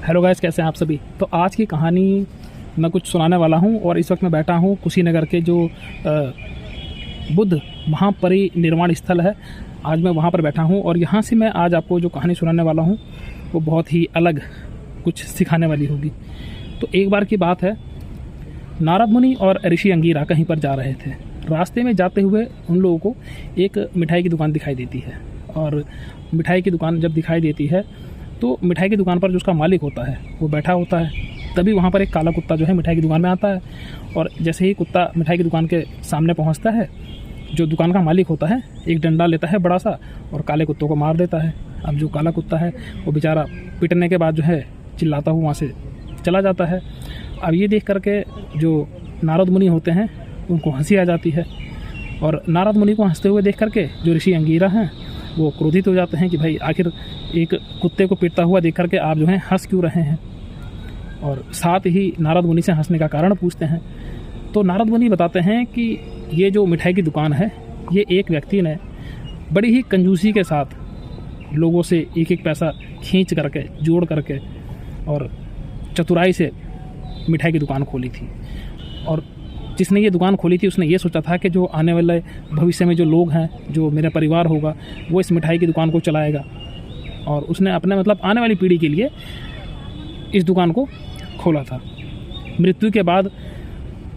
Hello guys, कैसे हैं आप सभी। तो आज की कहानी मैं कुछ सुनाने वाला हूं और इस वक्त मैं बैठा हूं कुशीनगर के जो बुद्ध महापरिनिर्वाण स्थल है। आज मैं वहां पर बैठा हूं और यहां से मैं आज आपको जो कहानी सुनाने वाला हूं वो बहुत ही अलग कुछ सिखाने वाली होगी। तो एक बार की बात है, नारद मुनि और ऋषि अंगीरा कहीं पर जा रहे थे। रास्ते में जाते हुए उन लोगों को एक मिठाई की दुकान दिखाई देती है और मिठाई की दुकान जब दिखाई देती है तो मिठाई की दुकान पर जो उसका मालिक होता है वो बैठा होता है। तभी वहाँ पर एक काला कुत्ता जो है मिठाई की दुकान में आता है और जैसे ही कुत्ता मिठाई की दुकान के सामने पहुँचता है, जो दुकान का मालिक होता है एक डंडा लेता है बड़ा सा और काले कुत्तों को मार देता है। अब जो काला कुत्ता है वो बेचारा पिटने के बाद जो है चिल्लाता हुआ वहाँ से चला जाता है। अब ये देख करके जो नारद मुनि होते हैं उनको हंसी आ जाती है और नारद मुनि को हंसते हुए देख करके जो ऋषि अंगीरा हैं वो क्रोधित हो जाते हैं कि भाई आखिर एक कुत्ते को पीटता हुआ देख करके आप जो हैं हंस क्यों रहे हैं, और साथ ही नारद मुनि से हंसने का कारण पूछते हैं। तो नारद मुनि बताते हैं कि ये जो मिठाई की दुकान है ये एक व्यक्ति ने बड़ी ही कंजूसी के साथ लोगों से एक एक पैसा खींच करके जोड़ करके और चतुराई से मिठाई की दुकान खोली थी। और जिसने ये दुकान खोली थी उसने ये सोचा था कि जो आने वाले भविष्य में जो लोग हैं, जो मेरा परिवार होगा, वो इस मिठाई की दुकान को चलाएगा। और उसने अपने आने वाली पीढ़ी के लिए इस दुकान को खोला था। मृत्यु के बाद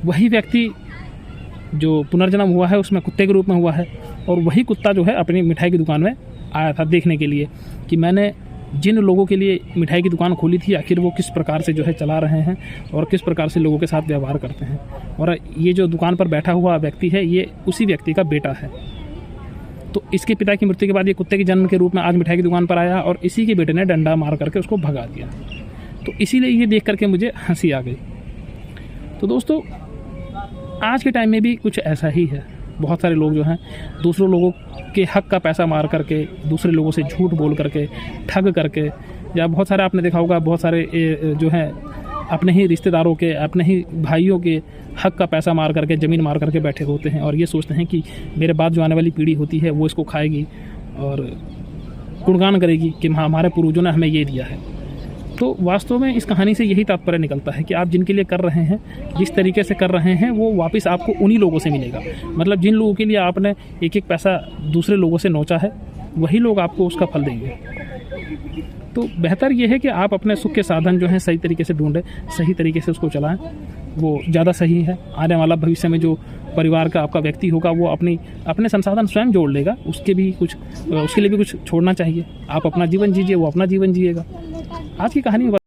वही व्यक्ति जो पुनर्जन्म हुआ है उसमें कुत्ते के रूप में हुआ है और वही कुत्ता जो है अपनी मिठाई की दुकान में आया था देखने के लिए कि मैंने जिन लोगों के लिए मिठाई की दुकान खोली थी आखिर वो किस प्रकार से जो है चला रहे हैं और किस प्रकार से लोगों के साथ व्यवहार करते हैं। और ये जो दुकान पर बैठा हुआ व्यक्ति है ये उसी व्यक्ति का बेटा है। तो इसके पिता की मृत्यु के बाद ये कुत्ते के जन्म के रूप में आज मिठाई की दुकान पर आया और इसी के बेटे ने डंडा मार करके उसको भगा दिया। तो इसीलिए ये देख करके मुझे हंसी आ गई। तो दोस्तों, आज के टाइम में भी कुछ ऐसा ही है। बहुत सारे लोग जो हैं दूसरों लोगों के हक का पैसा मार करके, दूसरे लोगों से झूठ बोल करके, ठग करके, या बहुत सारे आपने देखा होगा बहुत सारे जो हैं अपने ही रिश्तेदारों के, अपने ही भाइयों के हक का पैसा मार करके, ज़मीन मार करके बैठे होते हैं और ये सोचते हैं कि मेरे बाद जो आने वाली पीढ़ी होती है वो इसको खाएगी और गुणगान करेगी कि हाँ हमारे पूर्वजों ने हमें ये दिया है। तो वास्तव में इस कहानी से यही तात्पर्य निकलता है कि आप जिनके लिए कर रहे हैं, जिस तरीके से कर रहे हैं, वो वापस आपको उन्हीं लोगों से मिलेगा। जिन लोगों के लिए आपने एक एक पैसा दूसरे लोगों से नोचा है वही लोग आपको उसका फल देंगे। तो बेहतर ये है कि आप अपने सुख के साधन जो हैं सही तरीके से ढूंढें, सही तरीके से उसको चलाएं, वो ज़्यादा सही है। आने वाला भविष्य में जो परिवार का आपका व्यक्ति होगा वो अपने संसाधन स्वयं जोड़ लेगा, उसके लिए भी कुछ छोड़ना चाहिए। आप अपना जीवन जीजिए, वो अपना जीवन जिएगा। आज की कहानी